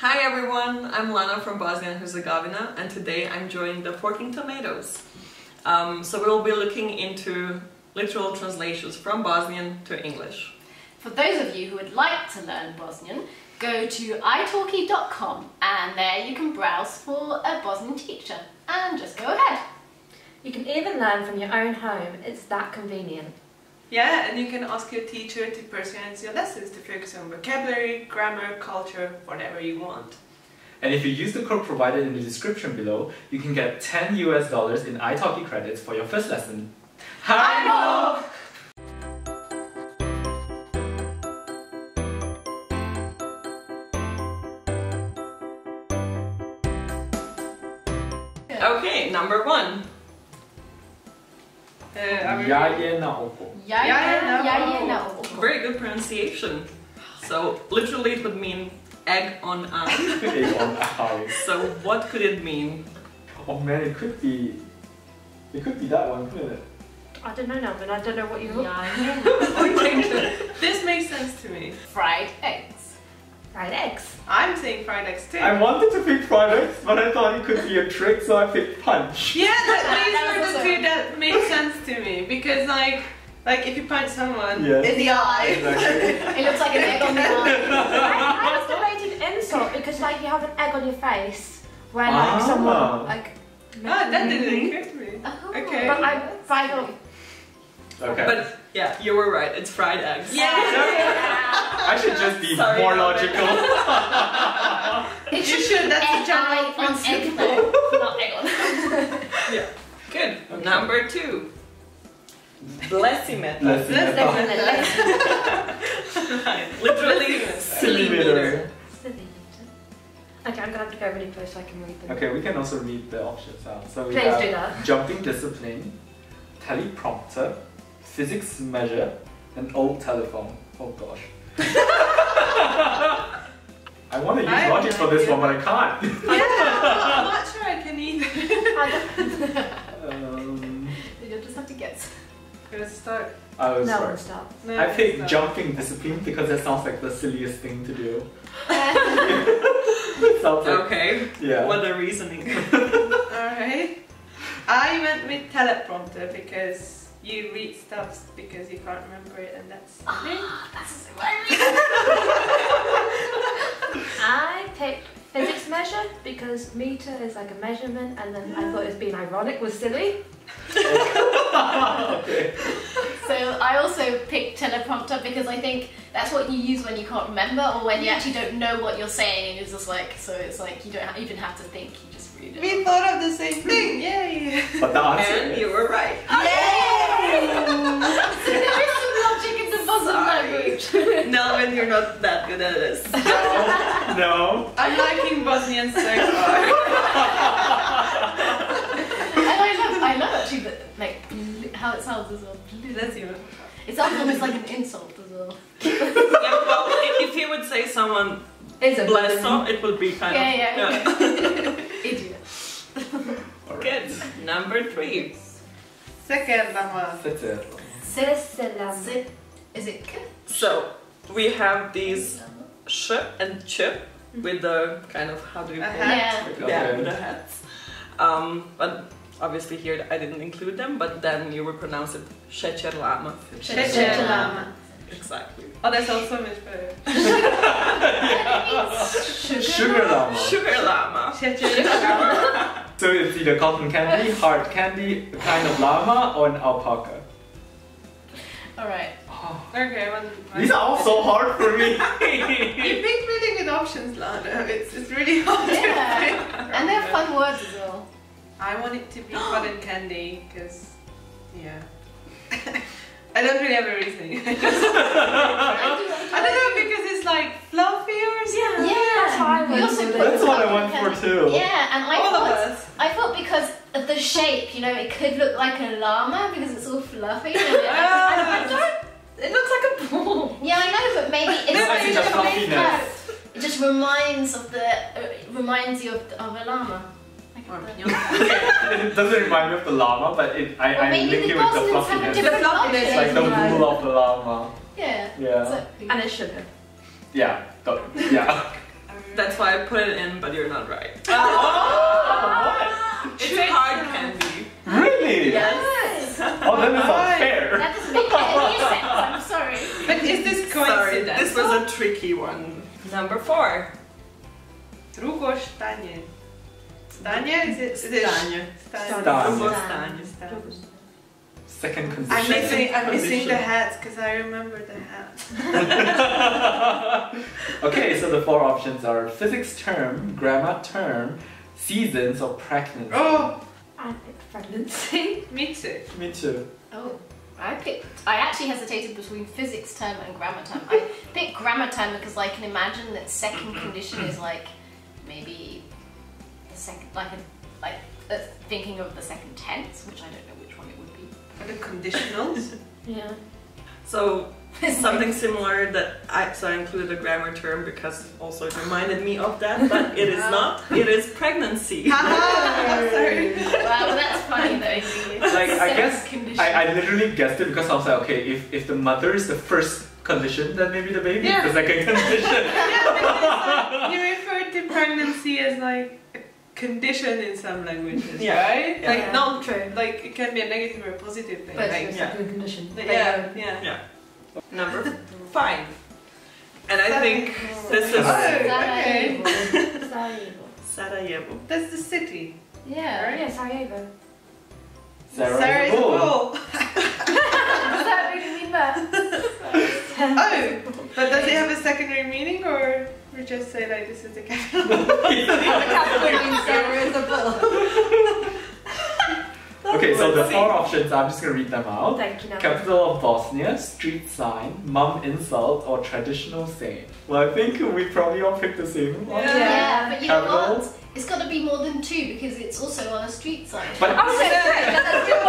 Hi everyone, I'm Lana from Bosnia and Herzegovina, and today I'm enjoying the forking tomatoes. So we'll be looking into literal translations from Bosnian to English. For those of you who would like to learn Bosnian, go to italki.com and there you can browse for a Bosnian teacher and just go ahead. You can even learn from your own home, it's that convenient. Yeah, and you can ask your teacher to personalize your lessons to focus on vocabulary, grammar, culture, whatever you want. And if you use the code provided in the description below, you can get $10 in italki credits for your first lesson. Hardmode! Okay, number one. Jaje na oko. Jaje na oko. Very good pronunciation. So literally it would mean egg on eye. Egg on eye. So what could it mean? Oh man, it could be that one, couldn't it? I don't know now, but I don't know what you look This makes sense to me. Fried eggs. Fried eggs. I'm saying fried eggs too. I wanted to pick fried eggs, but I thought it could be a trick, so I picked punch. Yeah, these That were was the also- two that make sense to me because like if you punch someone Yes. in the eye. Exactly. It looks like an egg on the eye. I was debating insult because like you have an egg on your face where like someone like. Ah, that didn't occur to me. Oh. Okay. But I thought. Okay. But yeah, you were right, it's fried eggs. Yeah. I should just be Sorry more about logical. You should. That's the Egg general eye on egg principle. though, not egg on. Yeah. Good. Okay. Number two. Blessimeta. Literally centimeter. Okay, I'm gonna have to go really close so I can read them. Okay, we can also read the options out. So we Please have do that. jumping discipline, teleprompter, physics measure, and old telephone. Oh gosh. I want to use I have logic no for this idea. one, but I can't. Yeah, I'm not sure I can either. You'll just have to guess. Let's start. I was No one right. stop. No, I picked start. jumping discipline because that sounds like the silliest thing to do. Sounds like, Okay. yeah. What a reasoning. Alright. I went with teleprompter because you read stuff because you can't remember it and that's me. That's I picked physics measure because meter is like a measurement, and then I thought it was being ironic was silly. Okay. So I also picked teleprompter because I think that's what you use when you can't remember or when you actually don't know what you're saying and you're just like, so it's like you don't even have to think, you just read it. We thought of the same thing, yay! But the answer And is... you were right. Yay! So there is some logic in the Bosnian language. Nelvin, you're not that good at this. No. I'm liking Bosnian so far. And I love actually that, like how it sounds as well. Let's see what. It sounds almost like an insult as well. Yeah, well, if you would say someone It's a blesso, it would be kind of... Yeah. Idiot. Good. Number three. Second lama. That's it. Silly. Is it k? So, we have these sh and ch with the kind of, how do you call it? Yeah. Yeah, Okay. with the hats. But obviously here I didn't include them, but then you would pronounce it šećer lama. Šećer lama. Exactly. Oh, that's also much better. Sugar llama. Sugar lama. Šećer lama. So it's either cotton candy, hard candy, a kind of llama, or an alpaca. Alright. Okay, one. These are all so hard for me. You picked really good options, Lana. It's really hard to pick. Yeah. And they're fun words as well. I want it to be cotton candy because, yeah. I don't really have a reasoning. I don't know because it's like fluffy or something. That's how I We went also with put it. That's what I went for too. Yeah, and All of us. I thought because of the shape, you know, it could look like a llama because it's all fluffy. And It looks like a ball. yeah, I know, but maybe it's I see the fluffiness. it just reminds reminds you of a llama. Like It doesn't remind me of the llama, but I maybe link the it with the Bosnians have a fluffiness. different fluffiness, It's like the Right. wool of the llama. Yeah. Yeah. Exactly. And it's sugar. Yeah. Yeah. I That's why I put it in, but you're not right. What? It's hard candy. Really? Yes. Oh, then it's not fair. That doesn't make any sense. I'm sorry. But is this Sorry, coincidence? this was a tricky one. Number 4. Drugo stanie. Stanie? Is it? Stanie. Stanie. Drugo Stanie. stanie. Second I'm condition. missing the hat because I remember the hat. Okay, so the 4 options are physics term, grammar term, seasons, or pregnancy. Oh, I picked pregnancy. me too. Me too. Oh, I actually hesitated between physics term and grammar term. I picked grammar term because I can imagine that second condition is like maybe the second, thinking of the second tense, which I don't know which one it would be. For the conditionals. Yeah. So something similar that I included a grammar term because also it reminded me of that, but it is not. It is pregnancy. Sorry. Well, that's funny though. Like, I guess Condition. I literally guessed it because I was like, okay, if the mother is the first condition, then maybe the baby is the second condition. Yeah, because you refer to pregnancy as like a condition in some languages, Yeah. right? Yeah. Like Yeah. not True. like it can be a negative or a positive thing. But like, it's yeah. a good condition. yeah. Number 5. And I think this is okay. Sarajevo. Sarajevo. That's the city. Yeah. Yeah, Sarajevo. Sarah is a bull. Does that really mean that? Oh, but does it have a secondary meaning or we just say like this is the capital? The capital means Sarah is a bull. Okay, so the Let's see. 4 options, I'm just gonna read them out. Thank you, now. Capital of Bosnia, street sign, mum insult, or traditional saying. Well, I think we probably all picked the same one. Yeah. Yeah, but you know Capital. what? It's got to be more than 2 because it's also on a street sign. But Oh, okay, great. That's a good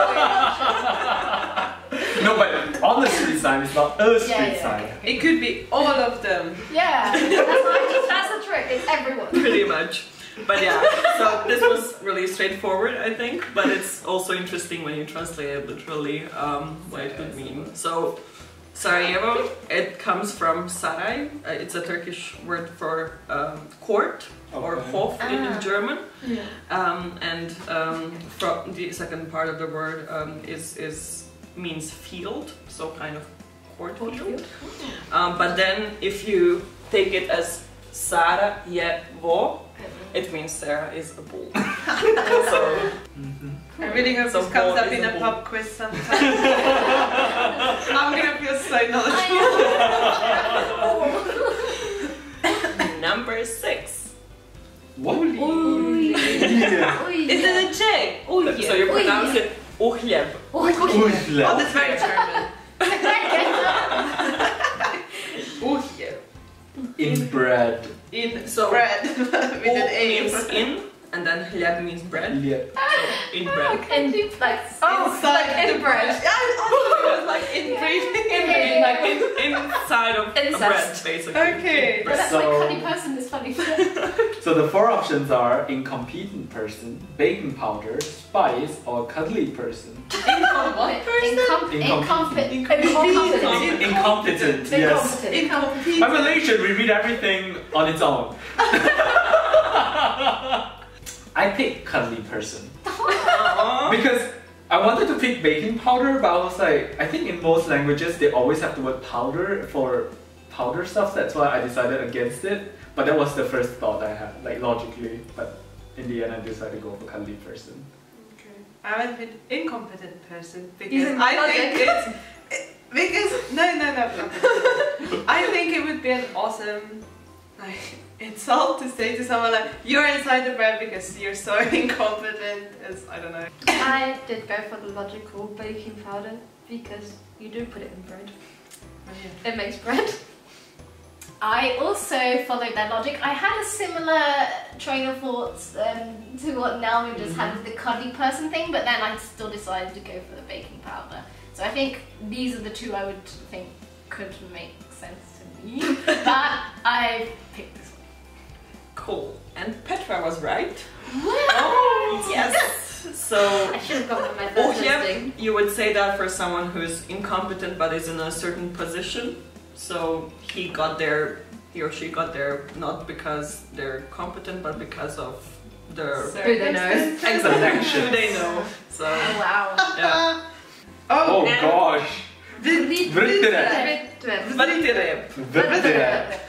one. no, but on the street sign, it's not a street Yeah, sign. okay. It could be all of them. Yeah. That's the trick. It's everyone. Pretty much. But yeah, so this was really straightforward, I think, but it's also interesting when you translate it literally what it would mean. So Sarajevo, it comes from saray, it's a Turkish word for court or Okay. hof in German, Yeah. and from the second part of the word means field, so kind of court field. But then if you take it as Sarajevo, it means Sarah is a bull. So, I really hope So this comes bull up is in a a bull. pub quiz sometime. I'm gonna feel so knowledgeable. number 6. What? Uy. Yeah. Uy. Is it a J? Oh yeah. So you pronounce it Uhljeb. Oh, that's very German. Oh yeah. Inbred. In So, bread with an A. means in, and then hljeb means bread. Yeah. So inbred. In, like, Inside like the inbred. bread. Yeah, I thought it was like inbreeding. Like inside of a Incest. bread, basically. Okay. Well, that's So- why cunny person is funny. So the 4 options are incompetent person, baking powder, spice, or cuddly person. What person? Incompetent. Incompetent. Yes. Incompetent. My Malaysian, we read everything on its own. I picked cuddly person because I wanted to pick baking powder, but I was like, I think in most languages they always have the word powder for powder stuff. That's why I decided against it. But that was the first thought I had, like logically. But in the end, I decided to go for cuddly person. Okay. I went with incompetent person because Using I logic. think no. I think it would be an awesome insult to say to someone like you're inside the bread because you're so incompetent. As I don't know. I did go for the logical baking powder because you do put it in bread. Oh, yeah. It makes bread. I also followed that logic. I had a similar train of thoughts to what Naomi just had with the cuddly person thing, but then I still decided to go for the baking powder. So I think these are the 2 I would think could make sense to me. But I picked this one. Cool. And Petra was right. Oh, Yes. So I should have gone with my first Uhljeb, listing. you would say that for someone who's incompetent but is in a certain position. So he got there he or she got there not because they're competent, but because of their Who they know. exactly who they know. So Oh wow. yeah. Oh and gosh. Svittere.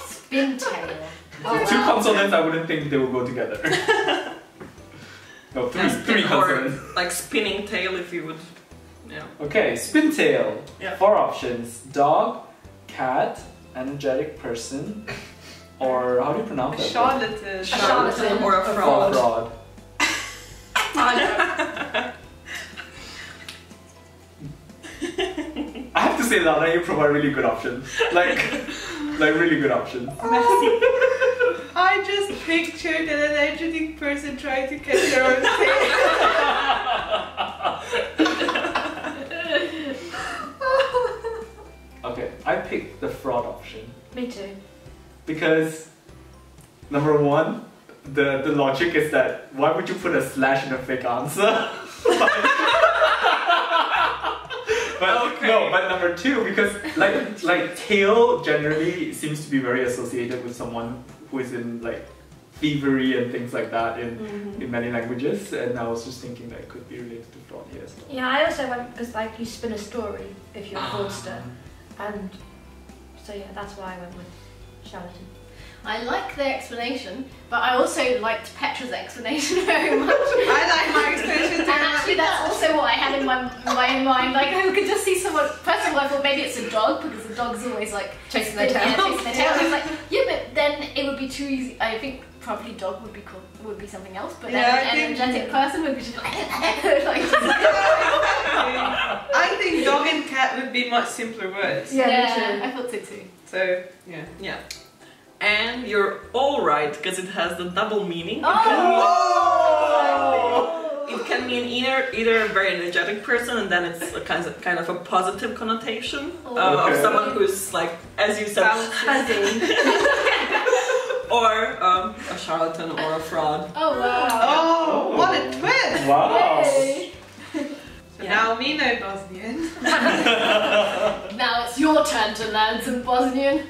Spintail. Two consonants, I wouldn't think they will go together. No, three Or consonants. like spinning tail if you would. Yeah. Okay, spin tail. Yeah. 4 options: dog, cat, energetic person, or how do you pronounce A that? charlatan. charlatan. Or a fraud. Fraud. I have to say, Lana, you provide really good options. Like really good options. I just pictured an energetic person trying to catch their own tail. Okay, I picked the fraud option Me too. because number one, the logic is that why would you put a slash in a fake answer? But Okay. no, but number two, because like tail generally seems to be very associated with someone who is in like thievery and things like that in many languages, and I was just thinking that it could be related to fraud here as well. Yeah, I also went because like you spin a story if you're a fraudster, and so yeah, that's why I went with charlatan. I like their explanation, but I also liked Petra's explanation very much. I like my explanation too. And actually, that's also what I had in my mind. Like, I could just see someone. First of all, I thought maybe it's a dog because the dog's always like Chasing their tail. Yeah, chasing their tail. And I was like, yeah, but then it would be too easy. I think probably dog would be cool, would be something else. But then Yeah, an energetic person would be just like, I think dog and cat would be much simpler words. Yeah, me yeah, too. I thought so too. So, yeah. Yeah. And you're all right because it has the double meaning. Oh! It can mean either a very energetic person, and then it's a kind of a positive connotation of Okay. someone who's like, as you said, or a charlatan or a fraud. Oh wow. Oh, what a twist! Wow. Yay. So now me know Bosnian. Now it's your turn to learn some Bosnian.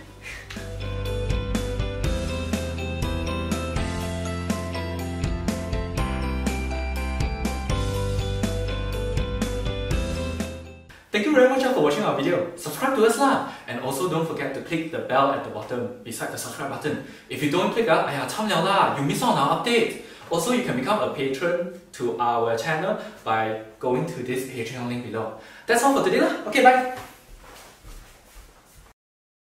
Thank you very much for watching our video. Subscribe to us lah. And also don't forget to click the bell at the bottom beside the subscribe button. If you don't click you miss on our update. Also, you can become a patron to our channel by going to this Patreon link below. That's all for today lah. Okay, bye.